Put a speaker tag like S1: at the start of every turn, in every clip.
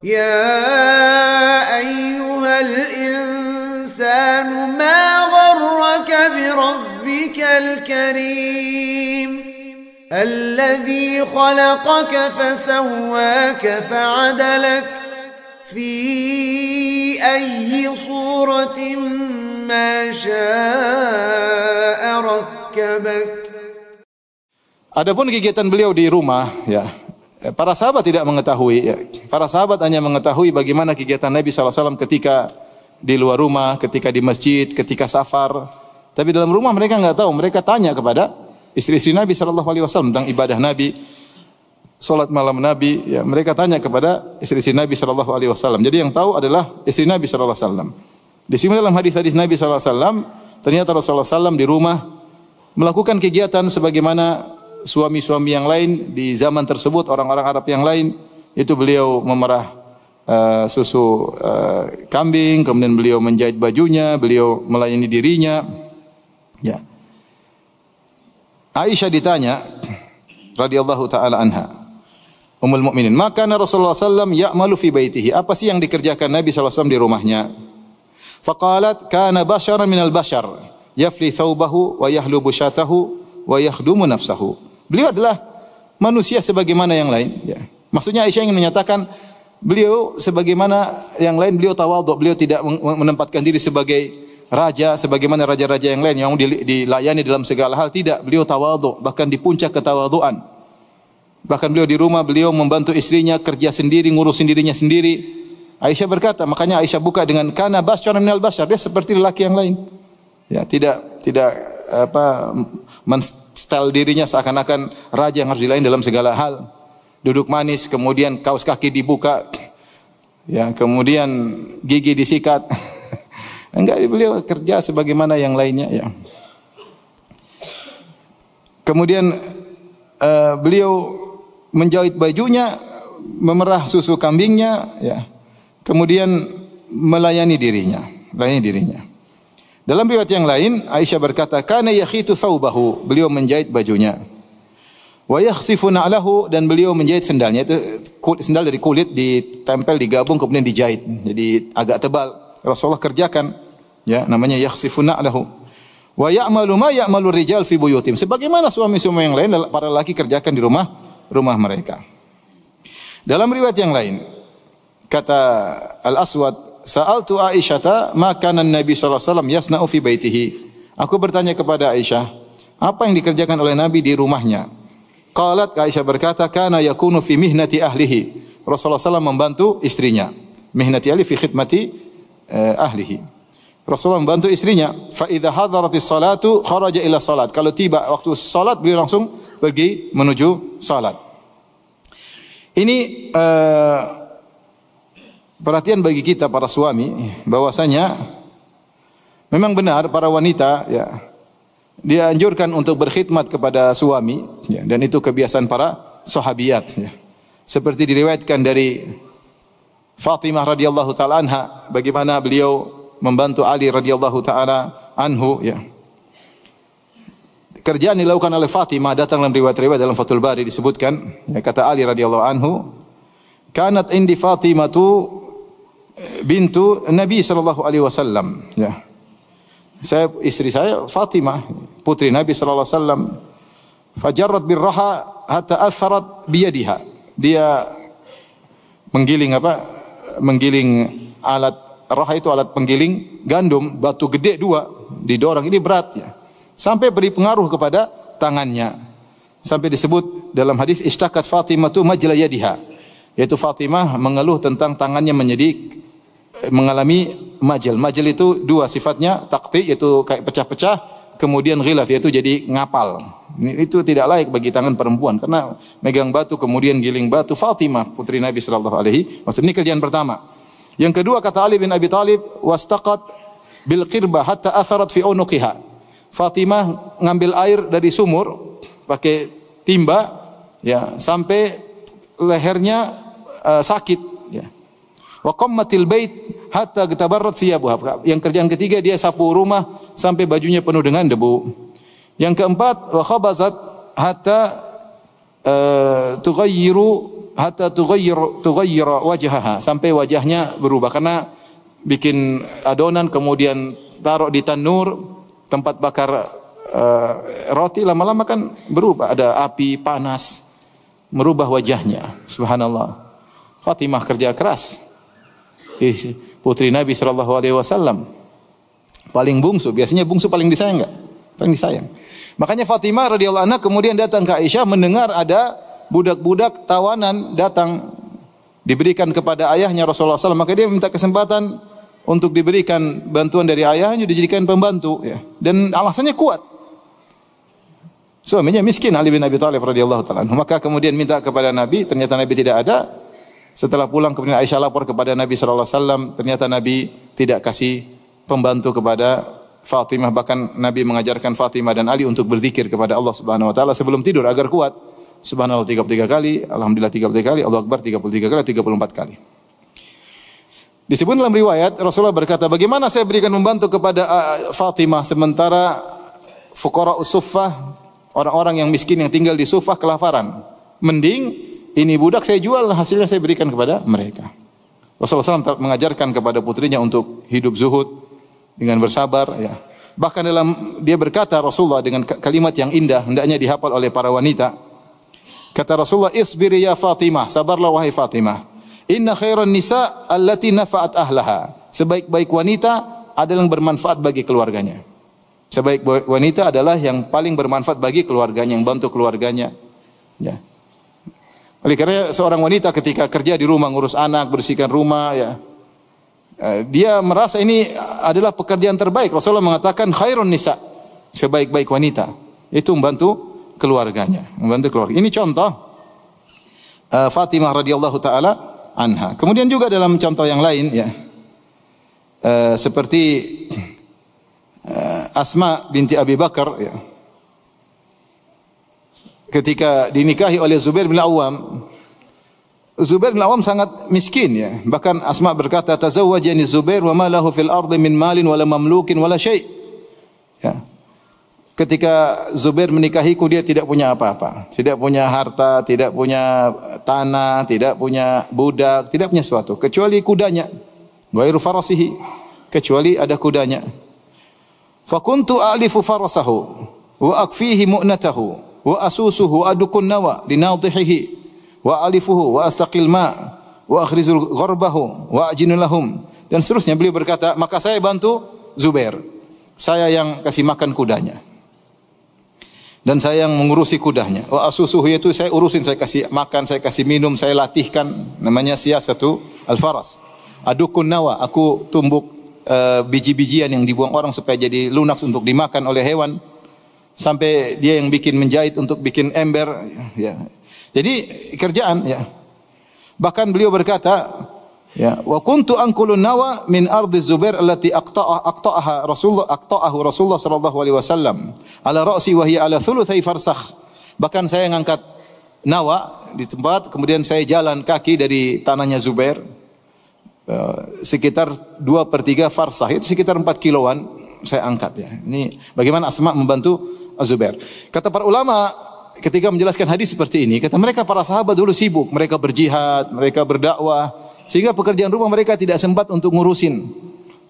S1: يا أيها الإنسان ما غرك بربك الكريم الذي خلقك فسواك فعدلك في أي صورة ما شاء ركبك.
S2: Adapun kegiatan beliau di rumah, ya, para sahabat tidak mengetahui. Ya. Para sahabat hanya mengetahui bagaimana kegiatan Nabi SAW ketika di luar rumah, ketika di masjid, ketika safar. Tapi dalam rumah mereka enggak tahu. Mereka tanya kepada istri-istri Nabi SAW tentang ibadah Nabi, solat malam Nabi. Ya, mereka tanya kepada istri-istri Nabi SAW. Jadi yang tahu adalah istri Nabi SAW. Di sini dalam hadis-hadis Nabi SAW, ternyata Rasulullah SAW di rumah melakukan kegiatan sebagaimana suami-suami yang lain di zaman tersebut, orang-orang Arab yang lain, itu beliau memerah susu kambing, kemudian beliau menjahit bajunya, beliau melayani dirinya. Ya. Aisyah ditanya radhiyallahu taala anha, Ummul Mukminin, maka Rasulullah sallallahu ya'malu fi baitihi, apa sih yang dikerjakan Nabi sallallahu alaihi wasallam di rumahnya? Faqalat kana basharan minal bashar yafli thawbahu wa yahlubu syatahu wa yakhdumu nafsahu. Beliau adalah manusia sebagaimana yang lain. Ya. Maksudnya Aisyah ingin menyatakan beliau sebagaimana yang lain, beliau tawadhu, beliau tidak menempatkan diri sebagai raja sebagaimana raja-raja yang lain yang dilayani dalam segala hal. Tidak, beliau tawadhu, bahkan di puncak ketawadhuan. Bahkan beliau di rumah, beliau membantu istrinya kerja sendiri, ngurusin dirinya sendiri. Aisyah berkata, makanya Aisyah buka dengan kana basyaran minal basyar, dia seperti lelaki yang lain. Ya, tidak men-style dirinya seakan-akan raja yang harus dilayani dalam segala hal. Duduk manis, kemudian kaos kaki dibuka, ya, kemudian gigi disikat. Enggak, beliau kerja sebagaimana yang lainnya. Ya. Kemudian beliau menjahit bajunya, memerah susu kambingnya, ya. Kemudian melayani dirinya. Dalam riwayat yang lain, Aisyah berkata, kana yakhitu thawbahu, beliau menjahit bajunya. Wa yakhsifu na'lahu, dan beliau menjahit sendalnya. Itu sendal dari kulit ditempel, digabung, kemudian dijahit. Jadi agak tebal. Rasulullah kerjakan, ya, namanya yakhsifu na'lahu. Wa ya'malu ma ya'malu rijal fi buyutim. Sebagaimana suami-suami yang lain, para lelaki kerjakan di rumah mereka. Dalam riwayat yang lain, kata Al-Aswad, sa'altu Aisyata ma kana Nabi sallallahu alaihi wasallam yasna'u fi baitihi. Aku bertanya kepada Aisyah, apa yang dikerjakan oleh Nabi di rumahnya? Qalat, Aisyah berkata, kana yakunu fi mihnati ahlihi. Rasulullah SAW membantu istrinya. Mihnati ahli fi khidmati ahlihi. Rasulullah membantu istrinya. Fa idza hadaratis salatu kharaja ila salat. Kalau tiba waktu salat, beliau langsung pergi menuju salat. Ini perhatian bagi kita para suami, bahwasanya memang benar para wanita, ya, dianjurkan untuk berkhidmat kepada suami, ya, dan itu kebiasaan para sahabiyat, ya. Seperti diriwayatkan dari Fatimah radhiyallahu taala anha, bagaimana beliau membantu Ali radhiyallahu taala anhu, ya. Kerjaan dilakukan oleh Fatimah datang dalam riwayat-riwayat dalam Fathul Bari disebutkan, ya, kata Ali radhiyallahu anhu, kanat indi Fatimatu bintu Nabi sallallahu alaihi wasallam, ya. Istri saya Fatimah, putri Nabi sallallahu alaihi wasallam. Fajarrat birraha hatta atharat biyadiha. Dia menggiling alat raha, itu alat penggiling gandum, batu gede 2 didorong, ini berat, ya. Sampai beri pengaruh kepada tangannya. Sampai disebut dalam hadis ishtakat Fatimatu majla yadiha, yaitu Fatimah mengeluh tentang tangannya mengalami majal. Majal itu 2 sifatnya, taqti, yaitu kayak pecah-pecah, kemudian ghilaf, yaitu jadi ngapal. Itu tidak layak bagi tangan perempuan karena megang batu kemudian giling batu. Fatimah putri Nabi sallallahu alaihi wasallam, ini kerjaan pertama. Yang kedua, kata Ali bin Abi Thalib, wastaqat bil qirbah hatta atharat fi unuqiha. Fatimah ngambil air dari sumur pakai timba, ya, sampai lehernya sakit, ya. Wa qammatil bait hatta gatabarrat thiyabuha. Yang kerjaan ketiga, dia sapu rumah sampai bajunya penuh dengan debu. Yang keempat, wa khabazat hatta tughayyiru hatta tughayyir wajhaha, sampai wajahnya berubah karena bikin adonan kemudian taruh di tanur tempat bakar roti, lama-lama kan berubah, ada api panas merubah wajahnya. Subhanallah. Fatimah kerja keras, putri Nabi sallallahu alaihi wasallam, paling bungsu, biasanya bungsu paling disayang enggak? Paling disayang. Makanya Fatimah radhiyallahu anha kemudian datang ke Aisyah mendengar ada budak-budak tawanan datang diberikan kepada ayahnya Rasulullah SAW, maka dia minta kesempatan untuk diberikan bantuan dari ayahnya, dijadikan pembantu ya. Dan alasannya kuat. Suaminya miskin, Ali bin Abi Thalib radhiyallahu taala. Maka kemudian minta kepada Nabi, ternyata Nabi tidak ada. Setelah pulang kemudian Aisyah lapor kepada Nabi sallallahu alaihi wasallam, ternyata Nabi tidak kasih pembantu kepada Fatimah, bahkan Nabi mengajarkan Fatimah dan Ali untuk berzikir kepada Allah Subhanahu wa taala sebelum tidur agar kuat. Subhanallah 33 kali, alhamdulillah 33 kali, Allahu akbar 33 kali, 34 kali. Disebut dalam riwayat Rasulullah berkata, bagaimana saya berikan membantu kepada Fatimah sementara fuqara usuffah, orang-orang yang miskin yang tinggal di Sufah kelaparan. Mending ini budak saya jual, hasilnya saya berikan kepada mereka. Rasulullah SAW mengajarkan kepada putrinya untuk hidup zuhud dengan bersabar. Ya. Bahkan dia berkata Rasulullah dengan kalimat yang indah, hendaknya dihafal oleh para wanita. Kata Rasulullah, isbiri ya Fatimah, sabarlah wahai Fatimah. Inna khairan nisa allati nafa'at ahlaha. Sebaik-baik wanita adalah yang bermanfaat bagi keluarganya. Sebaik wanita adalah yang paling bermanfaat bagi keluarganya, yang bantu keluarganya. Ya. Oleh karena seorang wanita ketika kerja di rumah, ngurus anak, bersihkan rumah, ya, dia merasa ini adalah pekerjaan terbaik. Rasulullah mengatakan khairun nisa, sebaik-baik wanita itu membantu keluarganya, membantu keluarga. Ini contoh Fatimah radhiyallahu taala anha. Kemudian juga dalam contoh yang lain, ya, seperti Asma binti Abi Bakar, ya, ketika dinikahi oleh Zubair bin Awam. Zubair bin Awam sangat miskin, ya. Bahkan Asma berkata, "Tazawwajani Zubair wa ma lahu fil ardi min malin wala mamlukin wala syai'." Ya. Ketika Zubair menikahiku, dia tidak punya apa-apa, tidak punya harta, tidak punya tanah, tidak punya budak, tidak punya sesuatu kecuali kudanya. Ghairu farasihi, kecuali ada kudanya. Fa kuntu a'lifu farasahu wa akfihi mu'natahu wa asusuhu adukun nawa linadhihi wa alifuhu wa astaqil ma wa akhrizul gharbahu wa ajinu lahum, dan seterusnya. Beliau berkata, maka saya bantu Zubair, saya yang kasih makan kudanya dan saya yang mengurusi kudanya. Wa asusuhu, itu saya urusin, saya kasih makan, saya kasih minum, saya latihkan, namanya siyasatu al-faras. Adukun nawa, aku tumbuk biji-bijian yang dibuang orang supaya jadi lunak untuk dimakan oleh hewan. Sampai dia yang bikin menjahit untuk bikin ember, ya. Jadi kerjaan, ya. Bahkan beliau berkata, ya, wa kuntu anqulun nawa min ardi Zubair allati aqta'aha Rasulullah sallallahu alaihi wasallam ala ra'si wa hiya ala thulutsai farsakh. Bahkan saya ngangkat nawa di tempat, kemudian saya jalan kaki dari tanahnya Zubair sekitar 2/3 farsakh, itu sekitar 4 kiloan saya angkat, ya. Ini bagaimana Asma membantu Zubair. Kata para ulama ketika menjelaskan hadis seperti ini, kata mereka para sahabat dulu sibuk, mereka berjihad, mereka berdakwah, sehingga pekerjaan rumah mereka tidak sempat untuk ngurusin.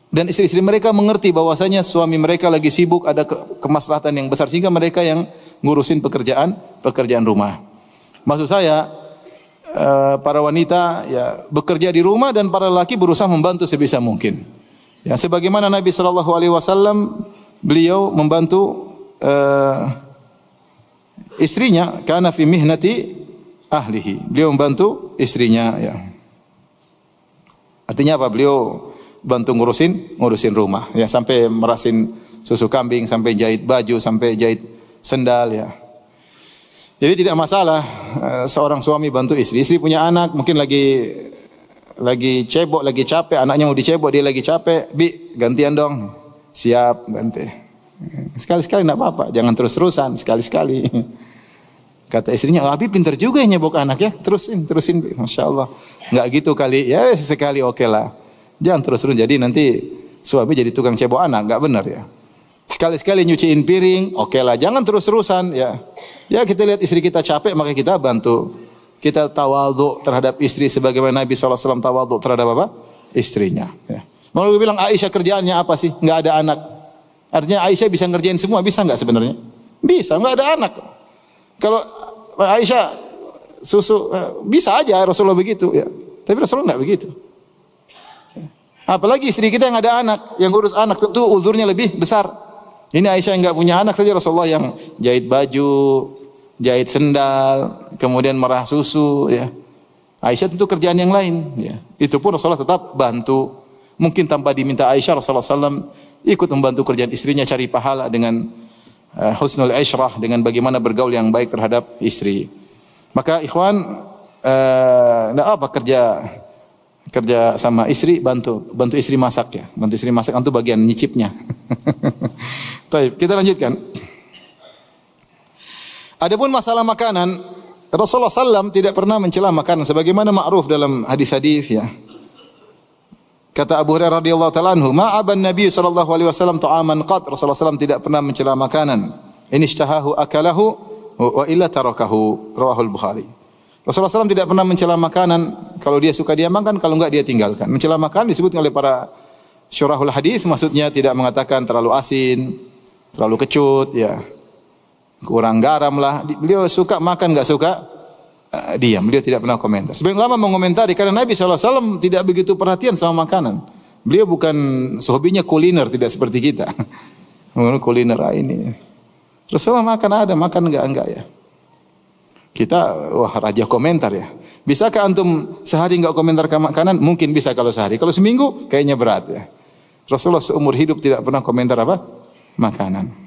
S2: Dan istri-istri mereka mengerti bahwasanya suami mereka lagi sibuk, ada kemaslahatan yang besar, sehingga mereka yang ngurusin pekerjaan rumah. Maksud saya para wanita, ya, bekerja di rumah dan para laki berusaha membantu sebisa mungkin. Ya, sebagaimana Nabi sallallahu alaihi wasallam, beliau membantu istrinya, kana fi mihnati ahlihi. Beliau membantu istrinya, ya. Artinya apa? Beliau bantu ngurusin rumah, ya, sampai merasin susu kambing, sampai jahit baju, sampai jahit sendal, ya. Jadi tidak masalah seorang suami bantu istri. Istri punya anak, mungkin lagi cebok, lagi capek, anaknya mau dicebok, dia lagi capek, "Bi, gantian dong." Siap, ganti. Sekali-sekali enggak apa-apa, jangan terus-terusan, sekali-sekali. Kata istrinya, "Abi pintar juga ya nyebok anak, ya. Terusin, Masya Allah." Enggak gitu kali, ya sekali oke lah. Jangan terus-terusan, jadi nanti suami jadi tukang cebok anak, enggak benar, ya. Sekali-sekali nyuciin piring, oke lah. Jangan terus-terusan, ya. Ya kita lihat istri kita capek, maka kita bantu kita tawadhu terhadap istri sebagaimana Nabi SAW tawadhu terhadap apa? Istrinya. Ya. Mau bilang Aisyah kerjaannya apa sih? Enggak ada anak. Artinya Aisyah bisa ngerjain semua, bisa enggak sebenarnya? Bisa, enggak ada anak. Kalau Aisyah susu bisa aja Rasulullah begitu ya. Tapi Rasulullah enggak begitu. Apalagi istri kita yang ada anak, yang ngurus anak tentu uzurnya lebih besar. Ini Aisyah yang enggak punya anak saja Rasulullah yang jahit baju, jahit sendal, kemudian merah susu ya. Aisyah tentu kerjaan yang lain ya. Itu pun Rasulullah tetap bantu. Mungkin tanpa diminta Aisyah Rasulullah SAW ikut membantu kerjaan istrinya cari pahala dengan husnul isyrah, dengan bagaimana bergaul yang baik terhadap istri. Maka ikhwan enggak apa kerja sama istri, bantu istri masak ya. Bantu istri masak itu bagian nyicipnya. Baik, kita lanjutkan. Adapun masalah makanan, Rasulullah SAW tidak pernah mencela makanan sebagaimana ma'ruf dalam hadis-hadis ya. Kata Abu Hurairah radhiyallahu taala anhu, "Ma'aban Nabi sallallahu alaihi wasallam ta'aman qat." Rasulullah SAW tidak pernah mencela makanan. In ishtahahu akalahu wa illa tarakahu. Rawahul Bukhari. Rasulullah SAW tidak pernah mencela makanan. Kalau dia suka dia makan, kalau enggak dia tinggalkan. Mencela makanan disebut oleh para syurahul hadis, maksudnya tidak mengatakan terlalu asin, terlalu kecut ya. Kurang garam lah. Beliau suka makan, enggak suka diam. Beliau tidak pernah komentar. Sebagian ulama mengomentari karena Nabi SAW tidak begitu perhatian sama makanan. Beliau bukan hobinya kuliner, tidak seperti kita. Kuliner ini. Rasulullah makan ada, makan enggak ya. Kita raja komentar ya. Bisakah antum sehari enggak komentar ke makanan? Mungkin bisa kalau sehari. Kalau seminggu kayaknya berat ya. Rasulullah seumur hidup tidak pernah komentar apa? Makanan.